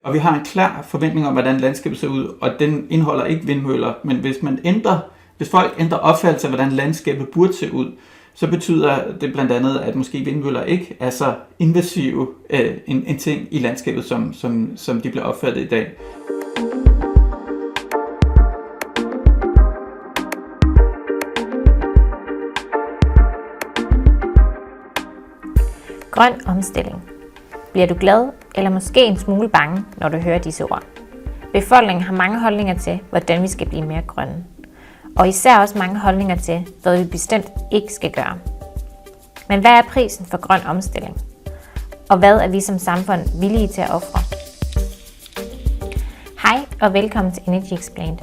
Og vi har en klar forventning om, hvordan landskabet ser ud, og den indeholder ikke vindmøller. Men hvis folk ændrer opfattelse af, hvordan landskabet burde se ud, så betyder det blandt andet, at måske vindmøller ikke er så invasive en ting i landskabet, som de bliver opfattet i dag. Grøn omstilling. Bliver du glad eller måske en smule bange, når du hører disse ord? Befolkningen har mange holdninger til, hvordan vi skal blive mere grønne. Og især også mange holdninger til, hvad vi bestemt ikke skal gøre. Men hvad er prisen for grøn omstilling? Og hvad er vi som samfund villige til at ofre? Hej og velkommen til Energy Explained.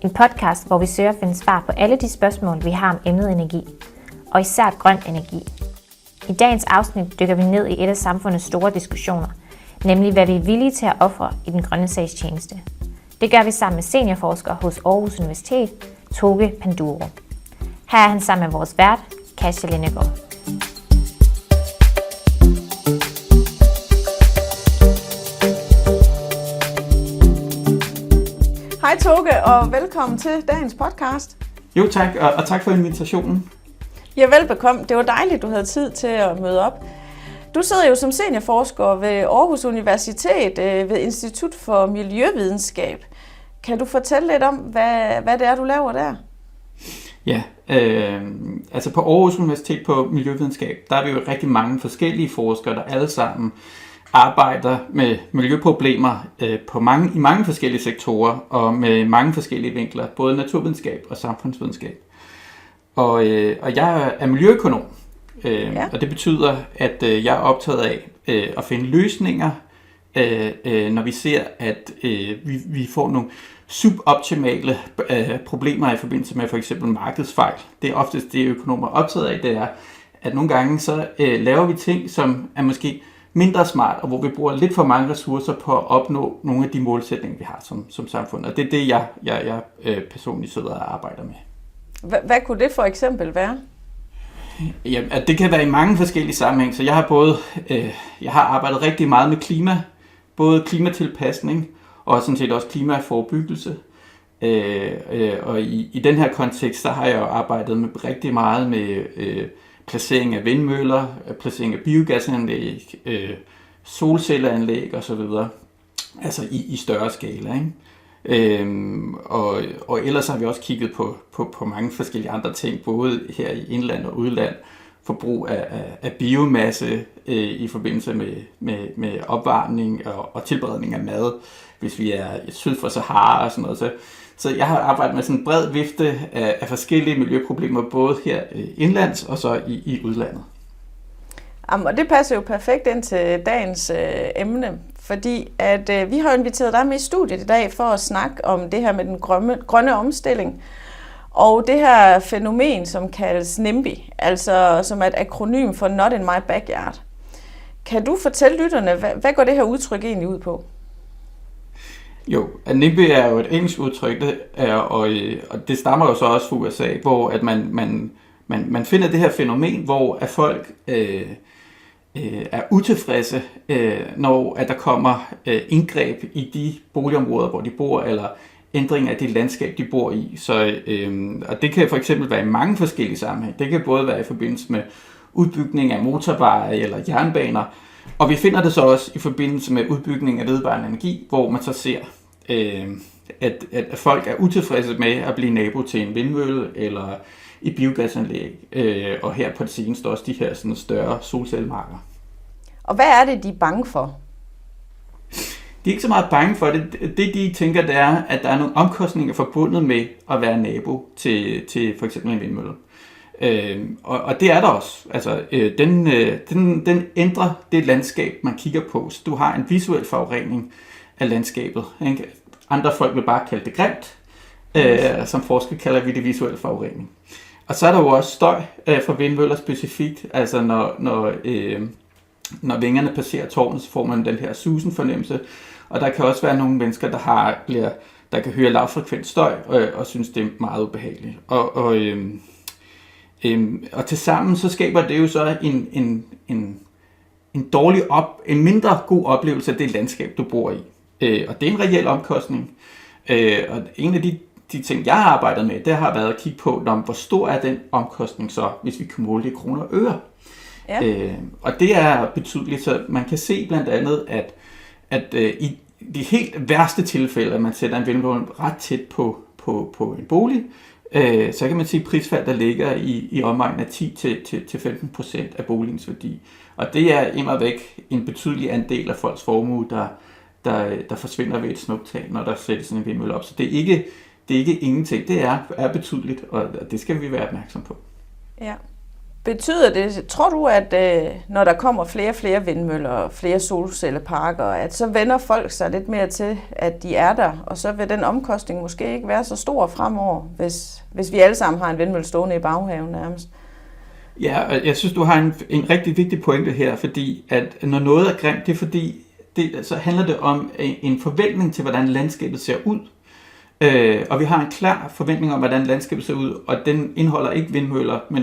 En podcast, hvor vi søger at finde svar på alle de spørgsmål, vi har om emnet energi. Og især grøn energi. I dagens afsnit dykker vi ned i et af samfundets store diskussioner, nemlig hvad vi er villige til at ofre i den grønne sagstjeneste. Det gør vi sammen med seniorforsker hos Aarhus Universitet, Toge Panduro. Her er han sammen med vores vært, Kasia Lindegaard. Hej Toge, og velkommen til dagens podcast. Jo tak, og tak for invitationen. Ja, velbekomme. Det var dejligt, du havde tid til at møde op. Du sidder jo som seniorforsker ved Aarhus Universitet ved Institut for Miljøvidenskab. Kan du fortælle lidt om, hvad det er, du laver der? Ja, altså på Aarhus Universitet på Miljøvidenskab, der er vi jo rigtig mange forskellige forskere, der alle sammen arbejder med miljøproblemer i mange forskellige sektorer og med mange forskellige vinkler, både naturvidenskab og samfundsvidenskab. Og jeg er miljøøkonom, og det betyder, at jeg er optaget af at finde løsninger, når vi ser, at vi får nogle suboptimale problemer i forbindelse med for eksempel markedsfejl. Det er oftest det, økonomer er optaget af, det er, at nogle gange så laver vi ting, som er måske mindre smart, og hvor vi bruger lidt for mange ressourcer på at opnå nogle af de målsætninger, vi har som samfund. Og det er det, jeg personligt sidder og arbejder med. Hvad kunne det for eksempel være? Ja, det kan være i mange forskellige sammenhæng. Så jeg har arbejdet rigtig meget med klima, både klimatilpasning og sådan set også klimaforebyggelse. Og i den her kontekst, så har jeg jo arbejdet med rigtig meget med placering af vindmøller, placering af biogasanlæg, solcelleanlæg osv. Altså i større skala, ikke? Og ellers har vi også kigget på mange forskellige andre ting, både her i indland og udland, forbrug af biomasse i forbindelse med opvarmning og tilberedning af mad, hvis vi er syd for Sahara og sådan noget. Så jeg har arbejdet med sådan en bred vifte af forskellige miljøproblemer, både her indlands og så i udlandet. Og det passer jo perfekt ind til dagens emne, fordi at vi har inviteret dig med i studiet i dag for at snakke om det her med den grønne omstilling, og det her fænomen, som kaldes NIMBY, altså som er et akronym for Not in my backyard. Kan du fortælle lytterne, hvad går det her udtryk egentlig ud på? Jo, NIMBY er jo et engelsk udtryk, og det stammer jo så også fra USA, hvor at man finder det her fænomen, hvor at folk er utilfredse, når at der kommer indgreb i de boligområder, hvor de bor, eller ændring af det landskab, de bor i. Så, og det kan for eksempel være i mange forskellige sammenhæng. Det kan både være i forbindelse med udbygning af motorveje eller jernbaner, og vi finder det så også i forbindelse med udbygning af vedvarende energi, hvor man så ser, at folk er utilfredse med at blive nabo til en vindmølle eller i biogasanlæg, og her på det seneste også de her sådan større solcellemarker. Og hvad er det, de er bange for? De er ikke så meget bange for det. Det, de tænker, det er, at der er nogle omkostninger forbundet med at være nabo til for eksempel en vindmølle. Og det er der også. Altså, den ændrer det landskab, man kigger på. Så du har en visuel forurening af landskabet. Andre folk vil bare kalde det grimt. Som forskere kalder vi det visuel forurening. Og så er der jo også støj fra vindmøller specifikt. Altså når vingerne passerer tårnet, så får man den her susen fornemmelse. Og der kan også være nogle mennesker, der kan høre lavfrekvent støj og synes, det er meget ubehageligt. Og tilsammen så skaber det jo så en mindre god oplevelse af det landskab, du bor i. Og det er en reel omkostning. Og en af de ting, jeg har arbejdet med, det har været at kigge på, hvor stor er den omkostning så, hvis vi kan måle det i kroner og øre. Ja. Og det er betydeligt, så man kan se blandt andet, at i de helt værste tilfælde, at man sætter en vindmølle ret tæt på en bolig, så kan man se prisfald, der ligger i omegnen af 10-15% af boligens værdi. Og det er immer væk en betydelig andel af folks formue, der forsvinder ved et snuptag, når der sættes en vindmølle op. Så det er ikke ingenting, det er betydeligt, og det skal vi være opmærksom på. Ja. Betyder det, tror du, at når der kommer flere vindmøller og flere solcelleparker, at så vender folk sig lidt mere til, at de er der, og så vil den omkostning måske ikke være så stor fremover, hvis vi alle sammen har en vindmølle stående i baghaven nærmest? Ja, og jeg synes, du har en rigtig vigtig pointe her, fordi at når noget er grimt, det er fordi, så handler det om en forventning til, hvordan landskabet ser ud. Og vi har en klar forventning om, hvordan landskabet ser ud, og den indeholder ikke vindmøller. Men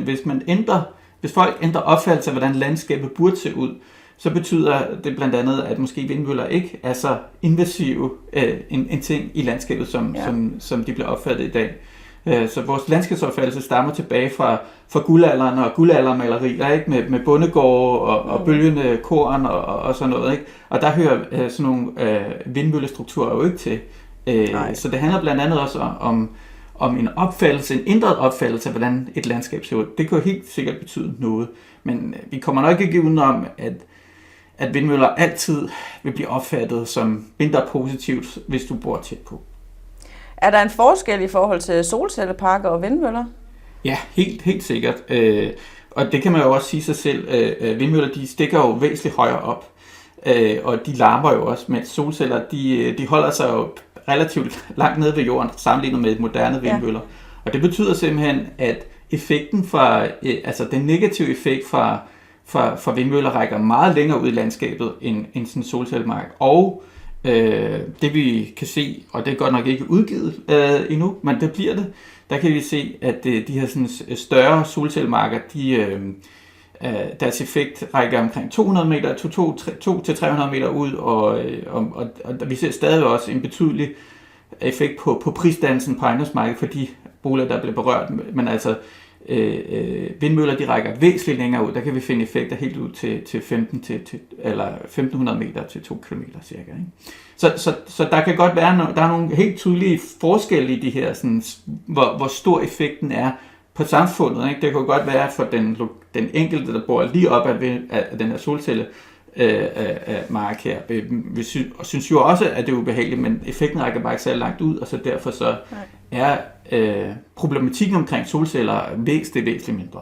hvis folk ændrer opfattelse af, hvordan landskabet burde se ud, så betyder det blandt andet, at måske vindmøller ikke er så invasive en ting i landskabet, som de bliver opfattet i dag. Så vores landskabsopfattelse stammer tilbage fra guldalderen og guldaldermalerier, ikke? Med bondegårde og bølgende korn og sådan noget. Ikke? Og der hører sådan nogle vindmøllestrukturer jo ikke til. Så det handler blandt andet også om en ændret opfattelse af, hvordan et landskab ser ud. Det kan jo helt sikkert betyde noget, men vi kommer nok ikke udenom, at vindmøller altid vil blive opfattet som mindre positivt, hvis du bor tæt på. Er der en forskel i forhold til solcelleparker og vindmøller? Ja, helt sikkert. Og det kan man jo også sige sig selv. Vindmøller, de stikker jo væsentligt højere op, og de larmer jo også, mens solceller, de holder sig jo relativt langt nede ved jorden, sammenlignet med moderne vindmøller. Ja. Og det betyder simpelthen, at effekten den negative effekt fra vindmøller rækker meget længere ud i landskabet end sådan en solcellemark. Og det vi kan se, og det er godt nok ikke udgivet endnu, men det bliver det, der kan vi se, at de her sådan større solcellemarker, deres effekt rækker omkring 200 meter, 200-300 meter ud, og vi ser stadig også en betydelig effekt på prisdannelsen på ejendomsmarkedet for de boliger, der bliver berørt. Men altså, vindmøller, de rækker væsentligt længere ud. Der kan vi finde effekter helt ud til 1500 meter til 2 kilometer cirka. Ikke? Så der kan godt være, der er nogle helt tydelige forskelle i de her, sådan, hvor stor effekten er på samfundet. Ikke? Det kan godt være for den enkelte, der bor lige op af den her solcelle mark her. Vi synes jo også, at det er ubehageligt, men effekten rækker bare ikke så langt ud, og så derfor så er problematikken omkring solceller væsentligt mindre.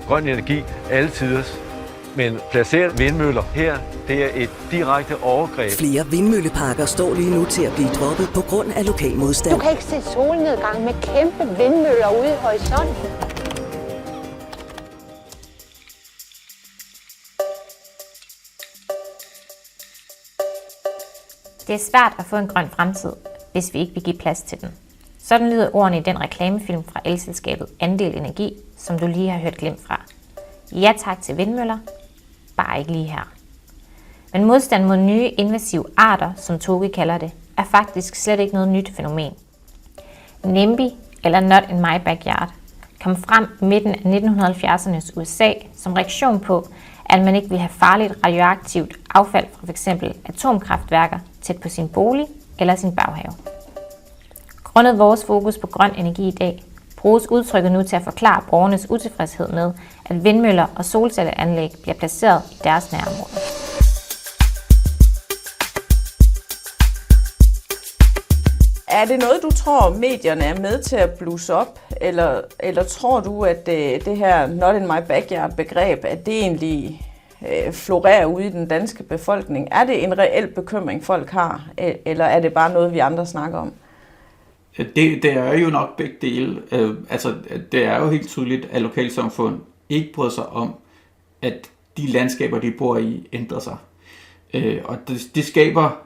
Grøn energi alle tiders, men placeret vindmøller her, det er et direkte overgreb. Flere vindmølleparker står lige nu til at blive droppet på grund af lokal modstand. Du kan ikke se solnedgang med kæmpe vindmøller ude i horisonten. Det er svært at få en grøn fremtid, hvis vi ikke vil give plads til den. Sådan lyder ordene i den reklamefilm fra elselskabet Andel Energi, som du lige har hørt glimt fra. Ja tak til vindmøller, bare ikke lige her. Men modstand mod nye invasive arter, som Togi kalder det, er faktisk slet ikke noget nyt fænomen. NIMBY, eller Not in My Backyard, kom frem i midten af 1970'ernes USA som reaktion på, at man ikke ville have farligt radioaktivt affald fra f.eks. atomkraftværker tæt på sin bolig eller sin baghave. Grundet vores fokus på grøn energi i dag, bruges udtrykket nu til at forklare borgernes utilfredshed med, at vindmøller og solcelleanlæg bliver placeret i deres nærområde. Er det noget, du tror, medierne er med til at blusse op? Eller tror du, at det her Not in my backyard begreb, at det egentlig florerer ude i den danske befolkning? Er det en reel bekymring, folk har? Eller er det bare noget, vi andre snakker om? Det er jo nok begge dele. Det er jo helt tydeligt, at lokalsamfund ikke bryder sig om, at de landskaber, de bor i, ændrer sig. Og det skaber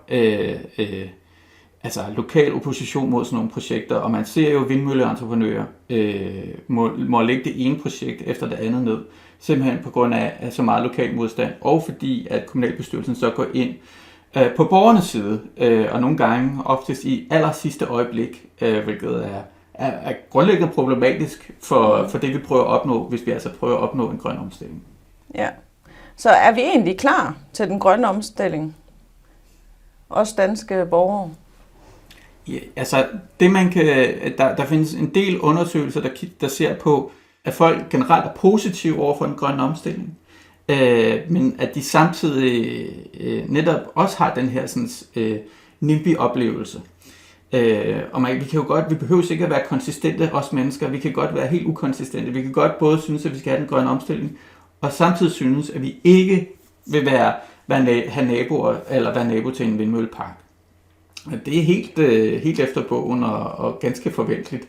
lokal opposition mod sådan nogle projekter, og man ser jo vindmølleentreprenører må lægge det ene projekt efter det andet ned, simpelthen på grund af så meget lokal modstand, og fordi at kommunalbestyrelsen så går ind på borgernes side, og nogle gange oftest i aller sidste øjeblik, hvilket er grundlæggende problematisk for det, vi prøver at opnå, hvis vi altså prøver at opnå en grøn omstilling. Ja. Så er vi egentlig klar til den grønne omstilling? Også danske borgere? Ja, altså det man kan, der findes en del undersøgelser, der ser på, at folk generelt er positive over for en grøn omstilling, men at de samtidig netop også har den her sådan, NIMBY-oplevelse. Og vi kan jo godt, vi behøver ikke at være konsistente, os mennesker, vi kan godt være helt ukonsistente, vi kan godt både synes, at vi skal have den grønne omstilling, og samtidig synes, at vi ikke vil have naboer, eller være nabo til en vindmøllepark. Det er helt efter bogen og ganske forventeligt.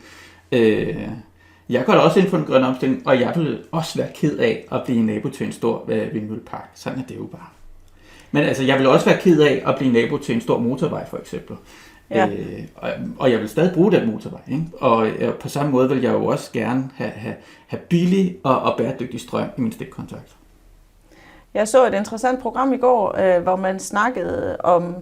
Jeg går da også ind for en grøn omstilling, og jeg vil også være ked af at blive nabo til en stor vindmøllepark. Sådan er det jo bare. Men altså, jeg vil også være ked af at blive nabo til en stor motorvej, for eksempel. Ja. Og jeg vil stadig bruge den motorvej. Ikke? Og på samme måde vil jeg jo også gerne have billig og bæredygtig strøm i min stikkontakt. Jeg så et interessant program i går, hvor man snakkede om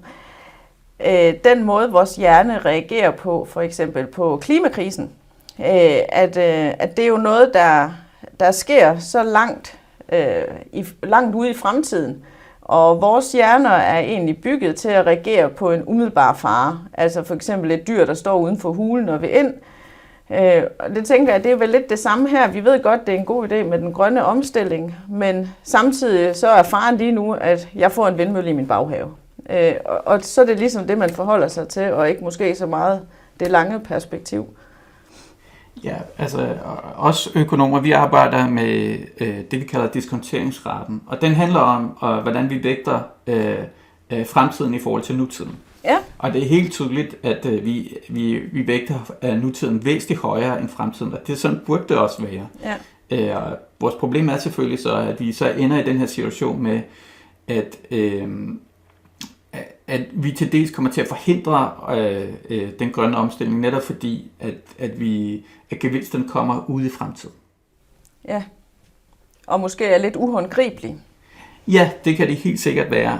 den måde, vores hjerne reagerer på, for eksempel på klimakrisen. At det er jo noget, der sker så langt ude i fremtiden. Og vores hjerner er egentlig bygget til at reagere på en umiddelbar fare. Altså for eksempel et dyr, der står uden for hulen og vil ind. Og det tænker jeg, det er vel lidt det samme her. Vi ved godt, det er en god idé med den grønne omstilling, men samtidig så er faren lige nu, at jeg får en vindmølle i min baghave. Og så er det ligesom det, man forholder sig til, og ikke måske så meget det lange perspektiv. Ja, altså os økonomer, vi arbejder med det, vi kalder diskonteringsraten, og den handler om, hvordan vi vægter fremtiden i forhold til nutiden. Ja. Og det er helt tydeligt, at vi vægter nutiden væsentligt højere end fremtiden, og det sådan burde det også være. Ja. Og vores problem er selvfølgelig så, at vi så ender i den her situation med, at vi til dels kommer til at forhindre den grønne omstilling, netop fordi, at gevinsten kommer ude i fremtiden. Ja, og måske er lidt uhåndgribelig. Ja, det kan det helt sikkert være.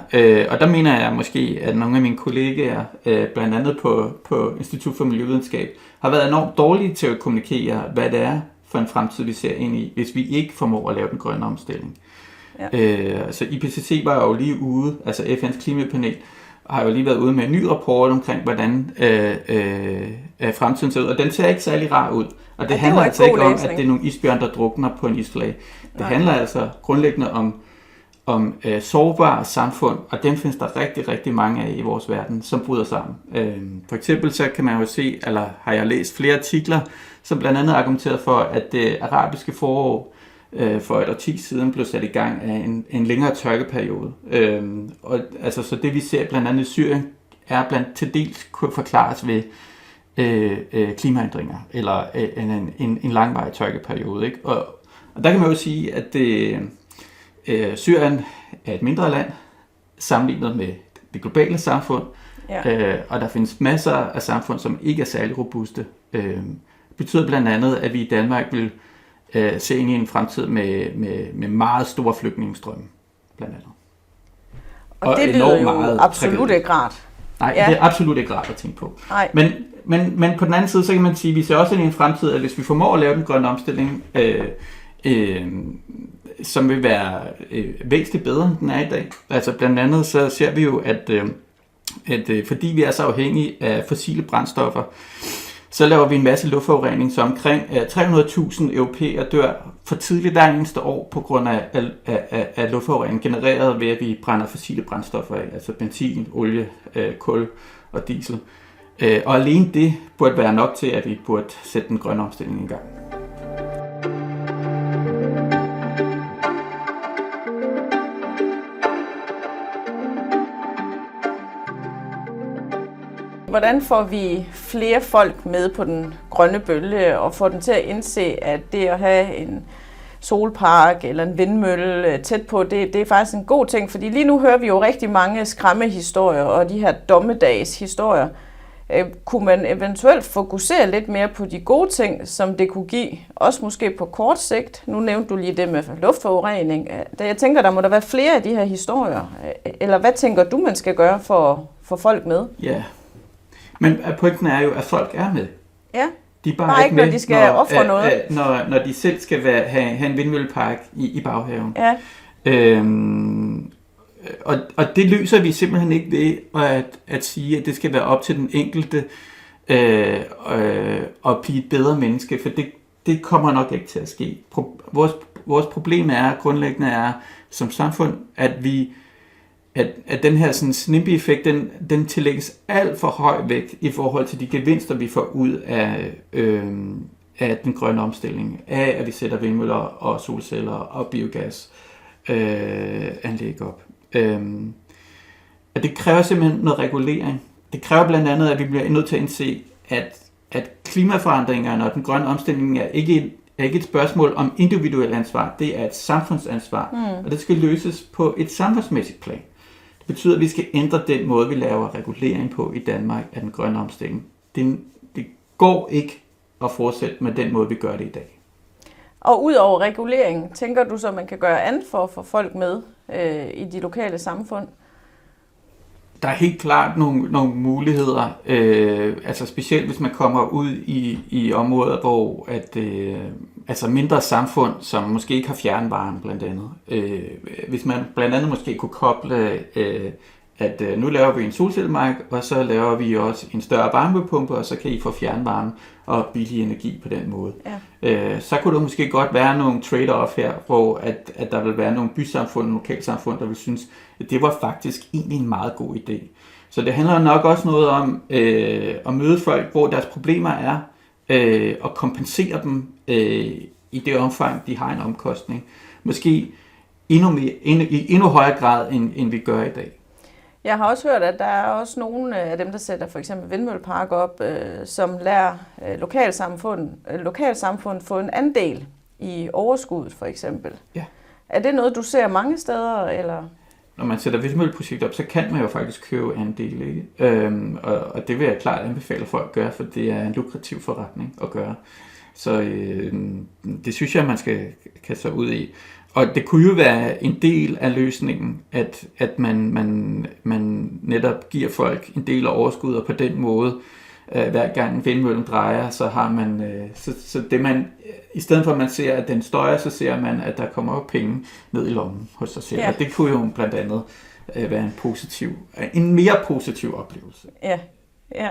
Og der mener jeg måske, at nogle af mine kollegaer, blandt andet på Institut for Miljøvidenskab, har været enormt dårlige til at kommunikere, hvad det er for en fremtid, vi ser ind i, hvis vi ikke formår at lave den grønne omstilling. Ja. Så IPCC var jo lige ude, altså FN's klimapanel, har jo lige været ude med en ny rapport omkring, hvordan fremtiden ser ud, og den ser ikke særlig rar ud. Og det handler altså ikke om, at det er nogle isbjørn, der drukner på en isflage. Det handler altså grundlæggende om sårbare samfund, og dem findes der rigtig, rigtig mange af i vores verden, som bryder sammen. For eksempel så kan man jo se, eller har jeg læst flere artikler, som blandt andet argumenterer for, at det arabiske forår for et årti siden blev sat i gang af en længere tørkeperiode. Og altså, så det vi ser blandt andet i Syrien, er til dels kunne forklares ved klimaændringer, eller en langvarig tørkeperiode. Ikke? Og der kan man jo sige, at Syrien er et mindre land, sammenlignet med det globale samfund, ja. Og der findes masser af samfund, som ikke er særlig robuste. Det betyder blandt andet, at vi i Danmark vil se ind i en fremtid med meget store flygtningestrømme, blandt andet. Og det lyder jo absolut ikke rart. Nej, ja. Det er absolut ikke rart at tænke på. Men på den anden side, så kan man sige, at vi ser også ind i en fremtid, at hvis vi formår at lave den grønne omstilling, som vil være væsentligt bedre, end den er i dag. Altså blandt andet så ser vi jo, at fordi vi er så afhængige af fossile brændstoffer, så laver vi en masse luftforurening, så omkring 300.000 europæere dør for tidligt hver eneste år på grund af luftforurening genereret ved, at vi brænder fossile brændstoffer af, altså benzin, olie, kul og diesel. Og alene det burde være nok til, at vi burde sætte den grønne omstilling i gang. Hvordan får vi flere folk med på den grønne bølge og får dem til at indse, at det at have en solpark eller en vindmølle tæt på, det er faktisk en god ting? Fordi lige nu hører vi jo rigtig mange skræmmehistorier og de her dommedagshistorier. Kunne man eventuelt fokusere lidt mere på de gode ting, som det kunne give, også måske på kort sigt? Nu nævnte du lige det med luftforurening. Jeg tænker, der må der være flere af de her historier. Eller hvad tænker du, man skal gøre for at få folk med? Ja, men pointen er jo, at folk er med. Ja, de er bare ikke med, når de skal ofre noget. Når de selv skal have en vindmøllepark i baghaven. Ja. Og det løser vi simpelthen ikke ved at sige, at det skal være op til den enkelte at blive et bedre menneske, for det kommer nok ikke til at ske. Vores problem grundlæggende er som samfund, at den her sådan SNIMP-effekt, den tillægges alt for høj vægt i forhold til de gevinster, vi får ud af den grønne omstilling, af at vi sætter vindmøller og solceller og biogas anlæg op. Og det kræver simpelthen noget regulering. Det kræver blandt andet, at vi bliver nødt til at indse, at klimaforandringerne og den grønne omstilling er ikke et spørgsmål om individuelt ansvar. Det er et samfundsansvar, og det skal løses på et samfundsmæssigt plan. Det betyder, at vi skal ændre den måde, vi laver regulering på i Danmark af den grønne omstilling. Det går ikke at fortsætte med den måde, vi gør det i dag. Og ud over regulering, tænker du så, man kan gøre andet for at få folk med i de lokale samfund? Der er helt klart nogle muligheder, altså specielt hvis man kommer ud i områder, hvor altså mindre samfund, som måske ikke har fjernvarme blandt andet. Hvis man blandt andet måske kunne koble, at nu laver vi en solcellemark, og så laver vi også en større varmepumpe, og så kan I få fjernvarme og billig energi på den måde. Ja. Så kunne der måske godt være nogle trade-off her, hvor at der vil være nogle bysamfund og lokalsamfund, der vil synes, at det var faktisk egentlig en meget god idé. Så det handler nok også noget om at møde folk, hvor deres problemer er, og kompensere dem i det omfang, de har en omkostning. Måske i endnu højere grad, end vi gør i dag. Jeg har også hørt, at der er også nogle af dem, der sætter for eksempel vindmølleparker op, som lader lokalsamfund få en andel i overskuddet for eksempel. Ja. Er det noget, du ser mange steder? Eller? Når man sætter vindmølleprojekter op, så kan man jo faktisk købe andel, ikke? Og det vil jeg klart anbefale folk at gøre, for det er en lukrativ forretning at gøre. Så det synes jeg, man skal kaste sig ud i. Og det kunne jo være en del af løsningen, at man netop giver folk en del af overskud, og på den måde, hver gang vindmøllen drejer, så har man, så det man, i stedet for at man ser, at den støjer, så ser man, at der kommer penge ned i lommen hos sig selv. Ja. Og det kunne jo blandt andet være en mere positiv oplevelse. Ja, ja.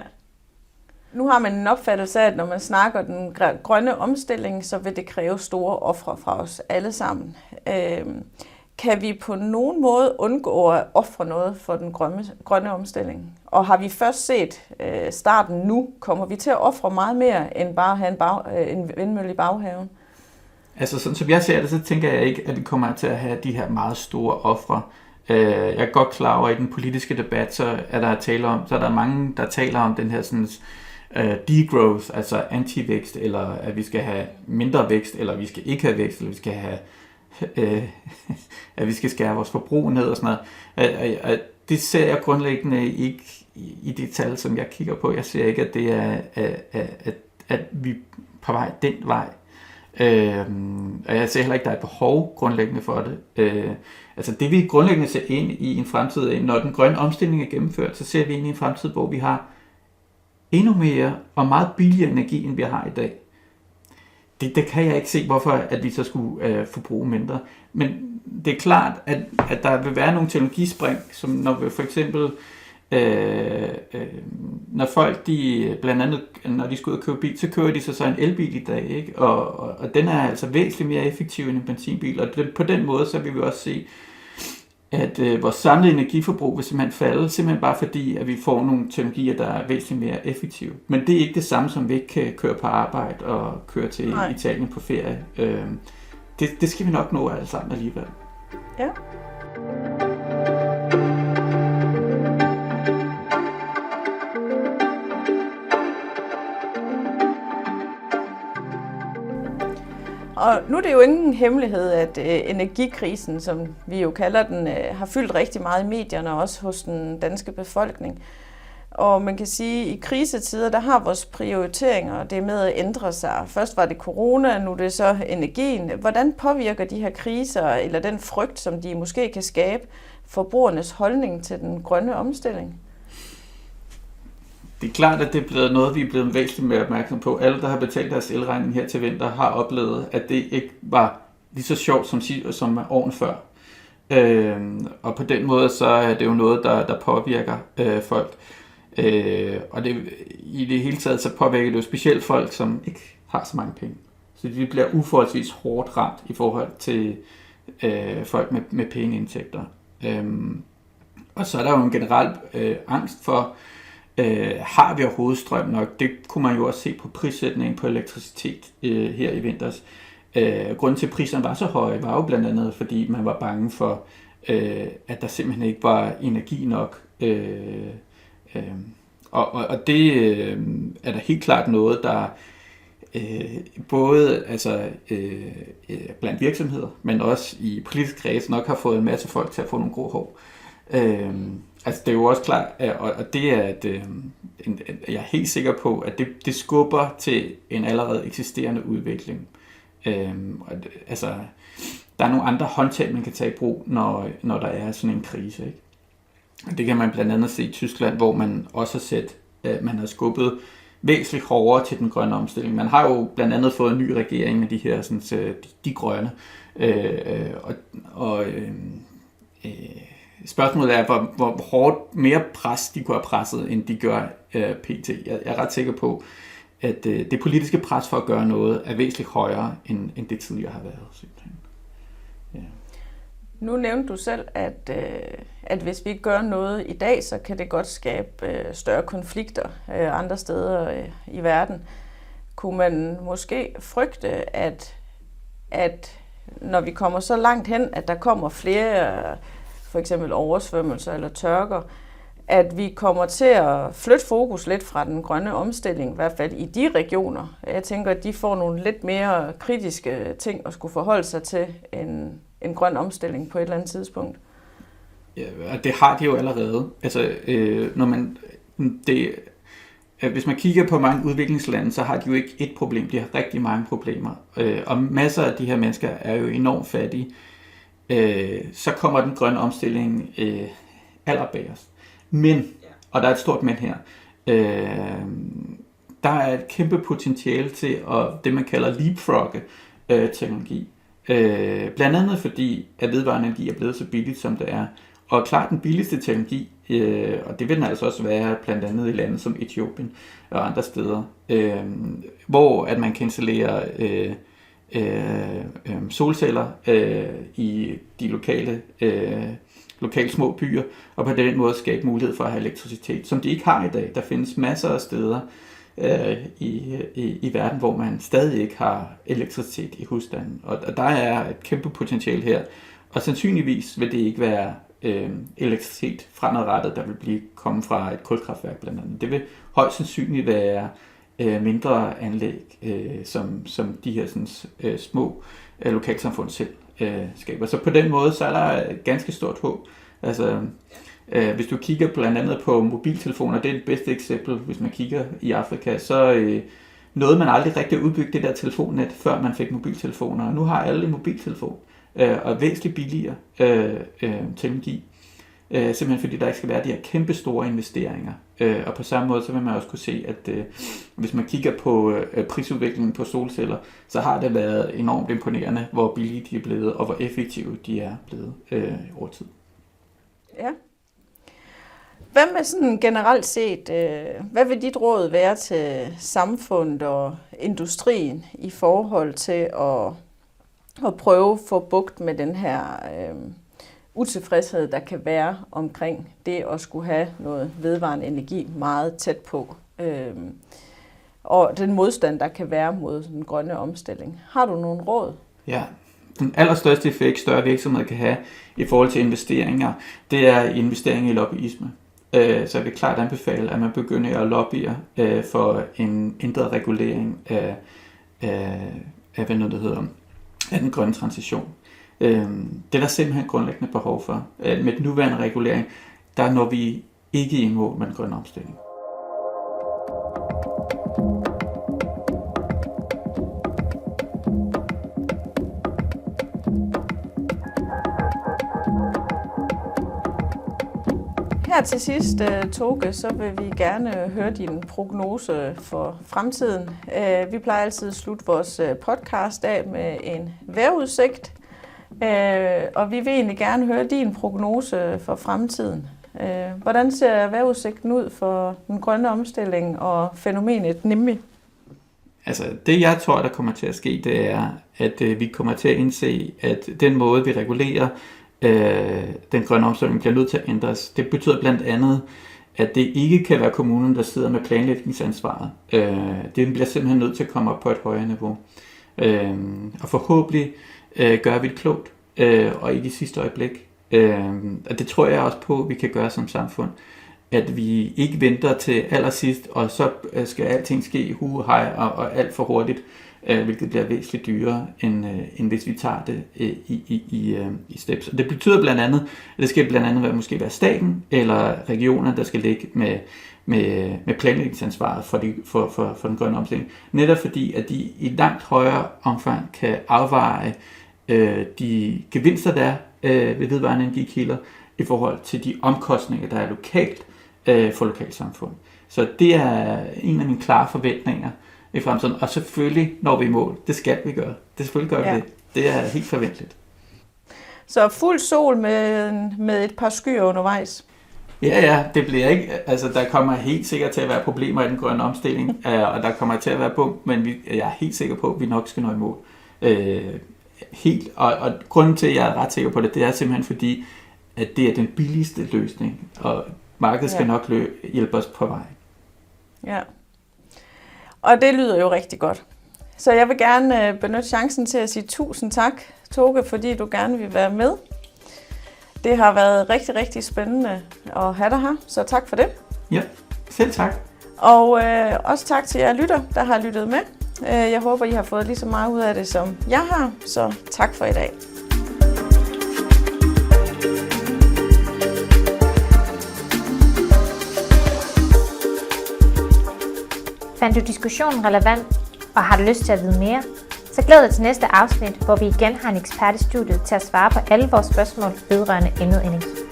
Nu har man en opfattelse af, at når man snakker den grønne omstilling, så vil det kræve store ofre fra os alle sammen. Kan vi på nogen måde undgå at ofre noget for den grønne omstilling? Og har vi først set starten nu, kommer vi til at ofre meget mere end bare at have en vindmølle i baghaven? Altså sådan som jeg ser det, så tænker jeg ikke, at vi kommer til at have de her meget store ofre. Jeg er godt klar over, at i den politiske debat, så er der mange, der taler om den her sådan degrowth, altså anti-vækst, eller at vi skal have mindre vækst, eller vi skal ikke have vækst, eller vi skal have at vi skal skære vores forbrug ned og sådan noget. Det ser jeg grundlæggende ikke i de tal, som jeg kigger på. Jeg ser ikke, at det er, at vi er på vej den vej. Og jeg ser heller ikke, at der er et behov grundlæggende for det. Altså det vi grundlæggende ser ind i en fremtid, når den grønne omstilling er gennemført, så ser vi ind i en fremtid, hvor vi har endnu mere og meget billigere energi, end vi har i dag. Det kan jeg ikke se, hvorfor at vi så skulle forbruge mindre. Men det er klart, at der vil være nogle teknologispring, som når vi for eksempel, når folk blandt andet, når de skal ud og købe bil, så køber de så en elbil i dag, ikke? Og den er altså væsentligt mere effektiv end en benzinbil. Og på den måde, så vil vi også se, at vores samlede energiforbrug vil simpelthen falde, simpelthen bare fordi, at vi får nogle teknologier, der er væsentligt mere effektive. Men det er ikke det samme, som vi ikke kan køre på arbejde og køre til Italien på ferie. Det skal vi nok nå alle sammen alligevel. Ja. Og nu er det jo ingen hemmelighed, at energikrisen, som vi jo kalder den, har fyldt rigtig meget i medierne, også hos den danske befolkning. Og man kan sige, at i krisetider, der har vores prioriteringer det med at ændre sig. Først var det corona, nu er det så energien. Hvordan påvirker de her kriser, eller den frygt, som de måske kan skabe, forbrugernes holdning til den grønne omstilling? Det er klart, at det er blevet noget, vi er blevet væsentligt mere opmærksom på. Alle, der har betalt deres elregning her til vinter, har oplevet, at det ikke var lige så sjovt som årene før. Og på den måde, så er det jo noget, der påvirker folk. Og i det hele taget, så påvirker det jo specielt folk, som ikke har så mange penge. Så de bliver uforholdsvis hårdt ramt i forhold til folk med pæne indtægter. Og så er der jo en generel angst for, har vi overhovedet strøm nok? Det kunne man jo også se på prissætningen på elektricitet her i vinters. Grunden til, at priserne var så høje, var jo blandt andet, fordi man var bange for, at der simpelthen ikke var energi nok. Og det er da helt klart noget, der både blandt virksomheder, men også i politisk kreds nok har fået en masse folk til at få nogle grå hår. Det er jo også klart, og det er, jeg er helt sikker på, at det skubber til en allerede eksisterende udvikling. Der er nogle andre håndtag, man kan tage i brug, når der er sådan en krise, ikke? Det kan man blandt andet se i Tyskland, hvor man også har man har skubbet væsentligt hårdere til den grønne omstilling. Man har jo blandt andet fået en ny regering med de her sådan, de grønne. Spørgsmålet er, hvor hårdt mere pres de kunne have presset, end de gør pt. Jeg er ret sikker på, at det politiske pres for at gøre noget er væsentligt højere, end det tidligere har været. Simpelthen. Ja. Nu nævnte du selv, at hvis vi ikke gør noget i dag, så kan det godt skabe større konflikter andre steder i verden. Kunne man måske frygte, at når vi kommer så langt hen, at der kommer flere for eksempel oversvømmelser eller tørker, at vi kommer til at flytte fokus lidt fra den grønne omstilling, i hvert fald i de regioner. Jeg tænker, at de får nogle lidt mere kritiske ting at skulle forholde sig til en grøn omstilling på et eller andet tidspunkt. Ja, det har de jo allerede. Hvis man kigger på mange udviklingslande, så har de jo ikke et problem, de har rigtig mange problemer. Og masser af de her mennesker er jo enormt fattige. Så kommer den grønne omstilling allerbærest. Men, og der er et stort men her, der er et kæmpe potentiale til det, man kalder leapfrogge teknologi. Blandt andet fordi, at vedvarende energi er blevet så billigt, som det er. Og klart den billigste teknologi, og det vil den altså også være blandt andet i lande som Etiopien og andre steder, hvor at man kan installere solceller i de lokale små byer, og på den måde skabe mulighed for at have elektricitet, som de ikke har i dag. Der findes masser af steder i verden, hvor man stadig ikke har elektricitet i husstanden. Og der er et kæmpe potentiale her, og sandsynligvis vil det ikke være elektricitet fremadrettet, der vil komme fra et kulkraftværk blandt andet. Det vil højst sandsynligt være mindre anlæg, som de her sådan, små lokalsamfund selv skaber. Så på den måde, så er der et ganske stort håb. Hvis du kigger blandt andet på mobiltelefoner, det er det bedste eksempel, hvis man kigger i Afrika, så nåede man aldrig rigtig at udbygge det der telefonnet, før man fik mobiltelefoner. Og nu har alle en mobiltelefon, og væsentligt billigere teknologi. Simpelthen fordi der ikke skal være de her kæmpe store investeringer. Og på samme måde så vil man også kunne se, at hvis man kigger på prisudviklingen på solceller, så har det været enormt imponerende, hvor billige de er blevet, og hvor effektive de er blevet over tid. Ja. Hvad med sådan generelt set, hvad vil dit råd være til samfundet og industrien i forhold til at prøve at få bugt med den her utilfredshed, der kan være omkring det at skulle have noget vedvarende energi meget tæt på, og den modstand, der kan være mod den grønne omstilling? Har du nogle råd? Ja, den allerstørste effekt, større virksomheder kan have i forhold til investeringer, det er investering i lobbyisme. Så jeg vil klart anbefale, at man begynder at lobbye for en ændret regulering af den grønne transition. Det er der simpelthen grundlæggende behov for. Med den nuværende regulering, der når vi ikke i mål med den grønne omstilling. Her til sidst, Toke, så vil vi gerne høre din prognose for fremtiden. Vi plejer altid at slutte vores podcast af med en vejrudsigt, og vi vil egentlig gerne høre din prognose for fremtiden. Hvordan ser vejrudsigten ud for den grønne omstilling og fænomenet NIMBY? Altså det jeg tror, der kommer til at ske, det er, at vi kommer til at indse, at den måde, vi regulerer den grønne omstilling, bliver nødt til at ændres. Det betyder blandt andet, at det ikke kan være kommunen, der sidder med planlægningsansvaret. Det bliver simpelthen nødt til at komme op på et højere niveau. Og forhåbentlig gør vi det klogt, og ikke i sidste øjeblik. Og det tror jeg også på, at vi kan gøre som samfund. At vi ikke venter til allersidst, og så skal alting ske hej og alt for hurtigt, hvilket bliver væsentligt dyrere, end hvis vi tager det i steps. Og det betyder blandt andet, at det skal blandt andet måske være staten eller regioner, der skal ligge med planlægningsansvaret for den grønne omstilling. Netop fordi, at de i langt højere omfang kan afveje de gevinster, der er ved vedvarende energikilder, i forhold til de omkostninger, der er lokalt for lokalsamfund. Så det er en af mine klare forventninger i fremtiden. Og selvfølgelig når vi i mål. Det skal vi gøre. Det selvfølgelig gør vi det. Det er helt forventeligt. Så fuld sol med et par skyer undervejs. Ja, det bliver ikke. Altså, der kommer helt sikkert til at være problemer i den grønne omstilling, og der kommer til at være bump, men jeg er helt sikker på, at vi nok skal nå i mål. Og grunden til, at jeg er ret sikker på det, det er simpelthen fordi, at det er den billigste løsning, og markedet skal nok hjælpe os på vej. Ja, og det lyder jo rigtig godt. Så jeg vil gerne benytte chancen til at sige tusind tak, Toke, fordi du gerne vil være med. Det har været rigtig, rigtig spændende at have dig her, så tak for det. Ja, selv tak. Og også tak til jer lytter, der har lyttet med. Jeg håber, I har fået lige så meget ud af det, som jeg har, så tak for i dag. Fandt du diskussionen relevant, og har du lyst til at vide mere? Så glæd dig til næste afsnit, hvor vi igen har en ekspert i studiet til at svare på alle vores spørgsmål vedrørende emnet energi.